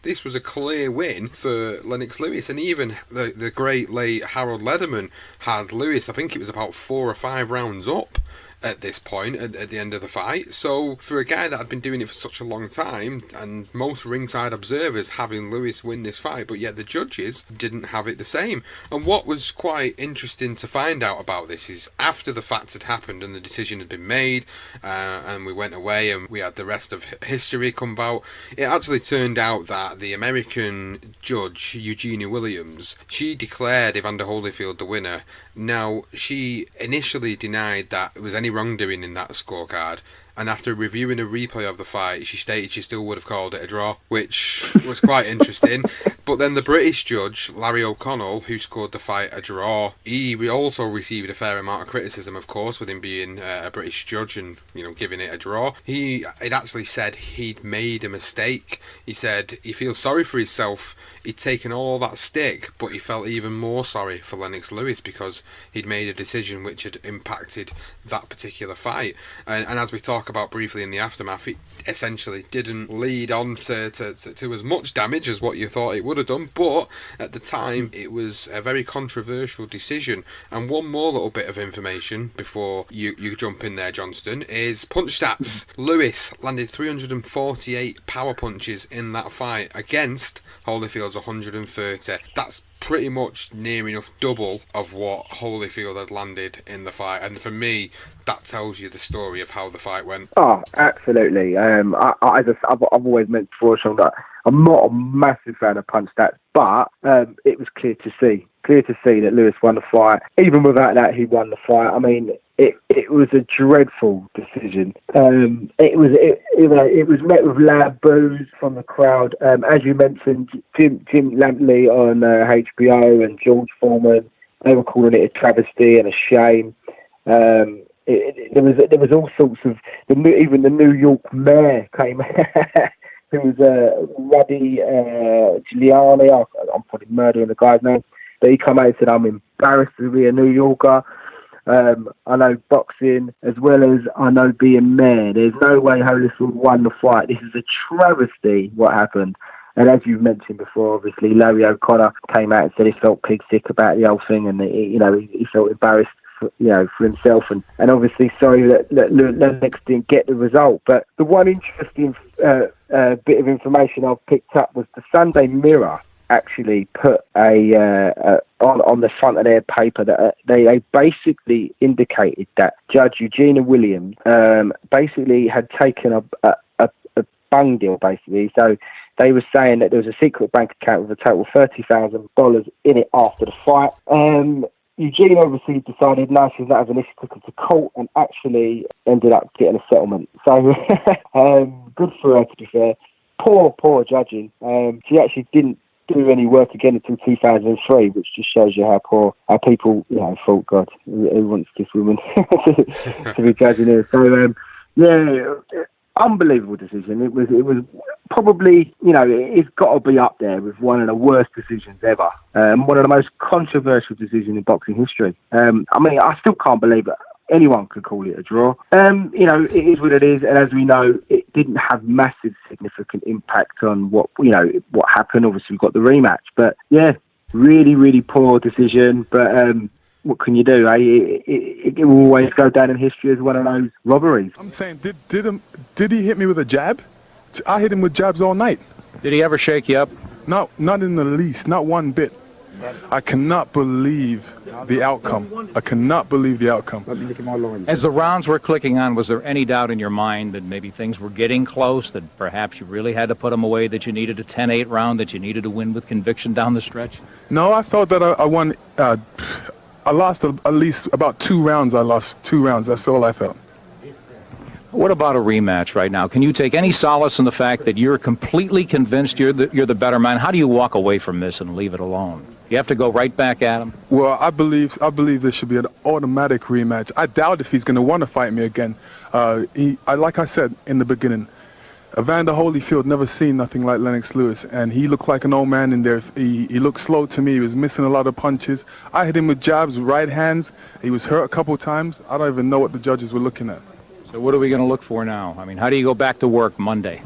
This was a clear win for Lennox Lewis, and even the great late Harold Lederman had Lewis, I think it was about 4 or 5 rounds up at this point, at the end of the fight. So for a guy that had been doing it for such a long time, and most ringside observers having Lewis win this fight, but yet the judges didn't have it the same. And what was quite interesting to find out about this is, after the facts had happened and the decision had been made, and we went away and we had the rest of history come about, it actually turned out that the American judge, Eugenia Williams, she declared Evander Holyfield the winner. Now, she initially denied that there was any wrongdoing in that scorecard, and after reviewing a replay of the fight, she stated she still would have called it a draw, which was quite interesting. But then the British judge, Larry O'Connell, who scored the fight a draw, he also received a fair amount of criticism, of course, with him being a British judge and, giving it a draw. He had actually said he'd made a mistake. He said he feels sorry for himself. He'd taken all that stick, but he felt even more sorry for Lennox Lewis because he'd made a decision which had impacted that particular fight. And as we talk about briefly in the aftermath, it essentially didn't lead on to as much damage as what you thought it would have done, but at the time it was a very controversial decision. And one more little bit of information before you jump in there, Johnston, is punch stats. Lewis landed 348 power punches in that fight against Holyfield's 130. That's pretty much near enough double of what Holyfield had landed in the fight, and for me that tells you the story of how the fight went. Oh, absolutely. I've always meant before, Sean, that I'm not a massive fan of punch stats, but it was clear to see that Lewis won the fight. Even without that, he won the fight. I mean, it was a dreadful decision. It was met with loud boos from the crowd. As you mentioned, Jim Lampley on HBO and George Foreman, they were calling it a travesty and a shame. There was all sorts of, even the New York mayor came, who was Ruddy Giuliani. I'm probably murdering the guy's name, but he came out and said, "I'm embarrassed to be a New Yorker. I know boxing as well as I know being mayor. There's no way Holyfield won the fight. This is a travesty what happened." And as you've mentioned before, obviously Larry O'Connor came out and said he felt pig sick about the whole thing, and he felt embarrassed for himself, and obviously sorry that Lennox didn't get the result. But the one interesting bit of information I've picked up was the Sunday Mirror actually put on the front of their paper that they basically indicated that Judge Eugenia Williams basically had taken a bung deal, basically. So they were saying that there was a secret bank account with a total of $30,000 in it after the fight. Eugene obviously decided no, she's not having this, took him to court and actually ended up getting a settlement. So good for her, to be fair. Poor judging. She actually didn't do any work again until 2003, which just shows you how people, thought, God, who wants this woman to be judging her? So, unbelievable decision. It was probably, it's got to be up there with one of the worst decisions ever. One of the most controversial decisions in boxing history. I still can't believe it. Anyone could call it a draw. It is what it is, and as we know, it didn't have massive significant impact on what happened. Obviously, we got the rematch, but really, really poor decision. But what can you do? It will always go down in history as one of those robberies. I'm saying, did he hit me with a jab? I hit him with jabs all night. Did he ever shake you up? Not in the least, not one bit. I cannot believe the outcome. I cannot believe the outcome. As the rounds were clicking on, was there any doubt in your mind that maybe things were getting close, that perhaps you really had to put them away, that you needed a 10-8 round, that you needed to win with conviction down the stretch? No, I felt that I won. I lost at least about 2 rounds. I lost 2 rounds. That's all I felt. What about a rematch right now? Can you take any solace in the fact that you're completely convinced you're the better man? How do you walk away from this and leave it alone? You have to go right back at him? Well, I believe there should be an automatic rematch. I doubt if he's going to want to fight me again. Like I said in the beginning, Evander Holyfield never seen nothing like Lennox Lewis, and he looked like an old man in there. He looked slow to me. He was missing a lot of punches. I hit him with jabs, right hands. He was hurt a couple times. I don't even know what the judges were looking at. So what are we going to look for now? I mean, how do you go back to work Monday?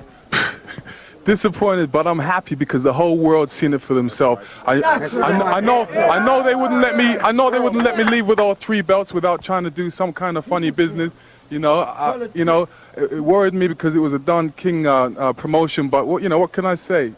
Disappointed, but I'm happy because the whole world's seen it for themselves. I know they wouldn't let me. I know they wouldn't let me leave with all 3 belts without trying to do some kind of funny business. It worried me because it was a Don King promotion. But what can I say?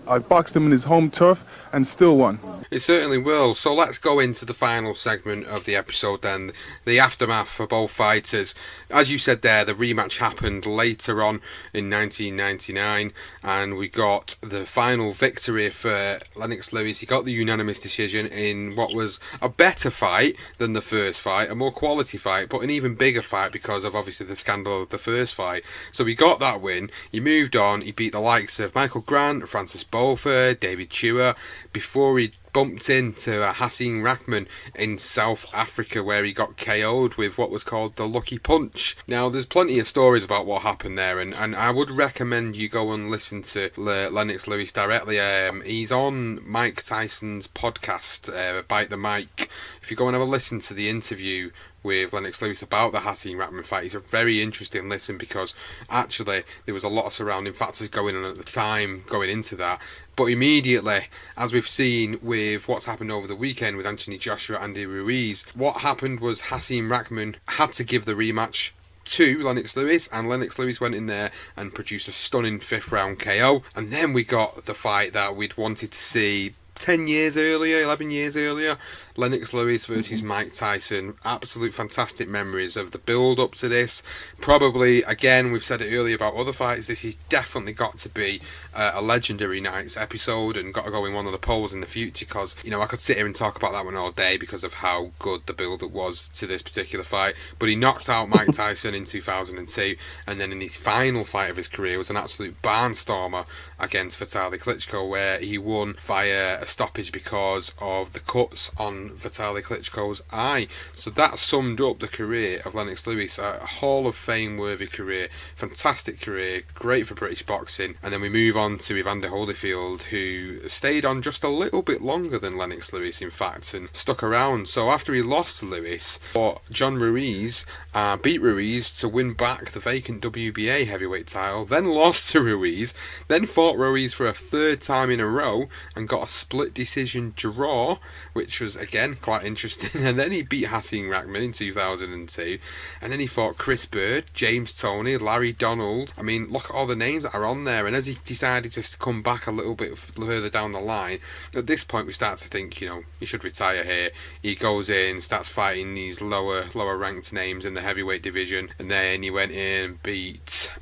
I boxed him in his home turf and still won. It certainly will. So let's go into the final segment of the episode then, the aftermath for both fighters. As you said there, the rematch happened later on in 1999 and we got the final victory for Lennox Lewis. He got the unanimous decision in what was a better fight than the first fight, a more quality fight, but an even bigger fight because of obviously the scandal of the first fight. So he got that win, he moved on, he beat the likes of Michael Grant, Francis Beaufort, David Chua, before he bumped into Hasim Rahman in South Africa where he got KO'd with what was called the lucky punch. Now there's plenty of stories about what happened there and I would recommend you go and listen to Lennox Lewis directly. He's on Mike Tyson's podcast, Bite the Mic. If you go and have a listen to the interview with Lennox Lewis about the Hasim Rahman fight, it's a very interesting listen because actually there was a lot of surrounding factors going on at the time going into that. But immediately, as we've seen with what's happened over the weekend with Anthony Joshua, Andy Ruiz, what happened was Hasim Rahman had to give the rematch to Lennox Lewis, and Lennox Lewis went in there and produced a stunning 5th round KO. And then we got the fight that we'd wanted to see 10 years earlier, 11 years earlier, Lennox Lewis versus Mike Tyson. Absolute fantastic memories of the build up to this. Probably, again, we've said it earlier about other fights, this has definitely got to be a legendary night's episode and got to go in one of the polls in the future because, I could sit here and talk about that one all day because of how good the build up was to this particular fight. But he knocked out Mike Tyson in 2002, and then in his final fight of his career was an absolute barnstormer against Vitaly Klitschko where he won via a stoppage because of the cuts on Vitaly Klitschko's eye. So that summed up the career of Lennox Lewis, a Hall of Fame worthy career, fantastic career, great for British boxing. And then we move on to Evander Holyfield, who stayed on just a little bit longer than Lennox Lewis in fact and stuck around. So after he lost to Lewis, fought John Ruiz, beat Ruiz to win back the vacant WBA heavyweight title, then lost to Ruiz, then fought Ruiz for a 3rd time in a row and got a split decision draw, which was again quite interesting. And then he beat Hasim Rahman in 2002, and then he fought Chris Bird, James Toney, Larry Donald. I mean, look at all the names that are on there. And as he decided to come back a little bit further down the line, at this point we start to think, he should retire here. He goes in, starts fighting these lower ranked names in the heavyweight division, and then he went in and beat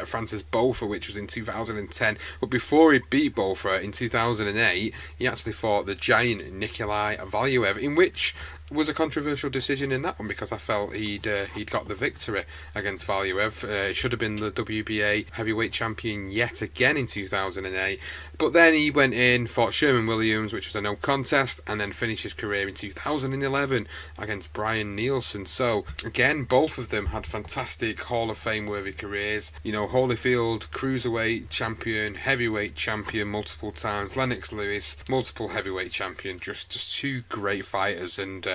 Francis Botha, which was in 2010. But before he beat Botha in 2008, he actually fought the giant Nikolai Valuev, in which was a controversial decision in that one, because I felt he'd got the victory against Valuev. It should have been the WBA heavyweight champion yet again in 2008. But then he went in, fought Sherman Williams, which was a no contest, and then finished his career in 2011 against Brian Nielsen. So again, both of them had fantastic Hall of Fame worthy careers. You know, Holyfield, cruiserweight champion, heavyweight champion multiple times. Lennox Lewis, multiple heavyweight champion. Just two great fighters, and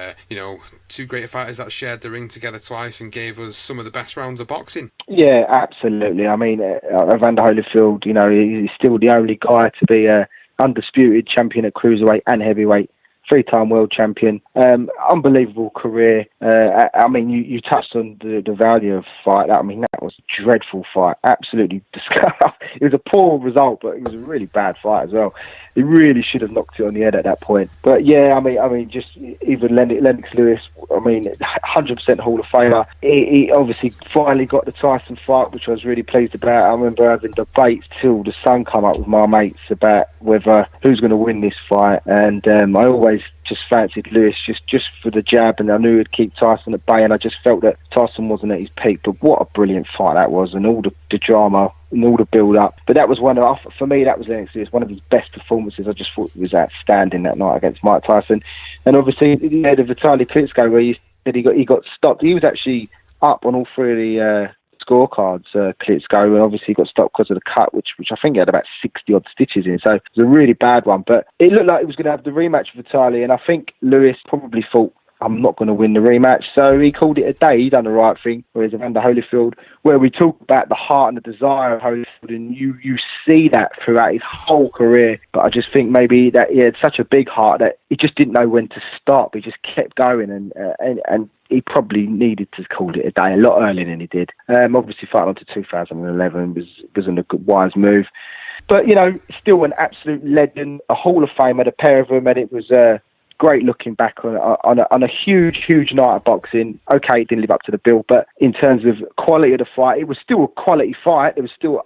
two great fighters that shared the ring together twice and gave us some of the best rounds of boxing. Yeah, absolutely. I mean, Evander Holyfield, he's still the only guy to be a undisputed champion at cruiserweight and heavyweight. 3-time world champion. Unbelievable career. I mean, you touched on the value of fight. I mean, that was a dreadful fight. Absolutely disgusting. It was a poor result, but it was a really bad fight as well. He really should have knocked it on the head at that point. But yeah, I mean, just even Lennox Lewis, I mean, 100% Hall of Famer. He obviously finally got the Tyson fight, which I was really pleased about. I remember having debates till the sun come up with my mates about whether who's going to win this fight, and I always just fancied Lewis just for the jab, and I knew he'd keep Tyson at bay, and I just felt that Tyson wasn't at his peak. But what a brilliant fight that was, and all the drama and all the build-up. But that was for me, that was one of his best performances. I just thought it was outstanding that night against Mike Tyson. And obviously, the Vitaly Klitschko, where he said he got stopped. He was actually up on all three of the scorecards, Klitschko, and obviously he got stopped because of the cut, which I think he had about 60-odd stitches in. So it was a really bad one. But it looked like he was going to have the rematch with Vitaly, and I think Lewis probably thought, I'm not going to win the rematch. So he called it a day. He done the right thing. Whereas Evander Holyfield, where we talk about the heart and the desire of Holyfield, and you see that throughout his whole career. But I just think maybe that he had such a big heart that he just didn't know when to stop. He just kept going, and he probably needed to call it a day a lot earlier than he did. Obviously, fighting on to 2011 wasn't a good, wise move. But, still an absolute legend, a Hall of Famer, the pair of them, and it was great looking back on a huge night of boxing. Okay, it didn't live up to the bill, but in terms of quality of the fight, it was still a quality fight. It was still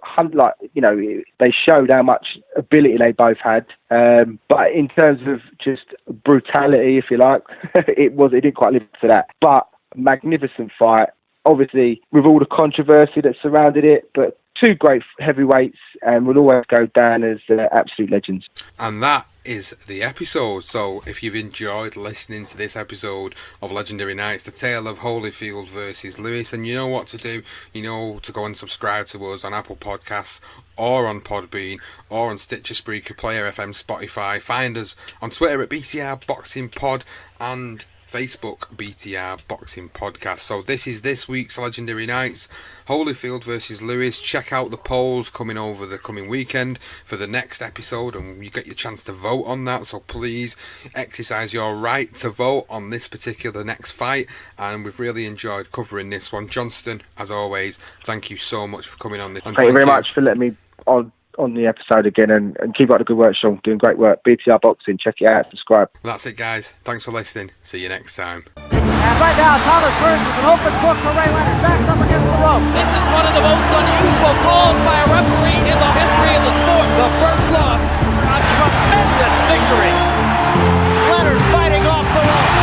they showed how much ability they both had. But in terms of just brutality, if you like, it didn't quite live up to that. But magnificent fight, obviously with all the controversy that surrounded it, but two great heavyweights, and will always go down as absolute legends. And that is the episode. So if you've enjoyed listening to this episode of Legendary Nights, the tale of Holyfield versus Lewis, and you know what to do. You know to go and subscribe to us on Apple Podcasts, or on Podbean, or on Stitcher, Spreaker, Player FM, Spotify. Find us on Twitter at BTR Boxing Pod, and Facebook, BTR Boxing Podcast. So this is this week's Legendary Nights, Holyfield versus Lewis. Check out the polls coming over the coming weekend for the next episode, and you get your chance to vote on that. So please exercise your right to vote on this particular next fight, and we've really enjoyed covering this one. Johnston, as always, thank you so much for coming on. Thank you very much for letting me on the episode again, and keep up the good work, Sean. Doing great work. BTR Boxing, check it out, subscribe. That's it, guys. Thanks for listening. See you next time. And right now, Thomas Hearns is an open book to Ray Leonard. Backs up against the ropes. This is one of the most unusual calls by a referee in the history of the sport. The first loss. A tremendous victory. Leonard fighting off the ropes.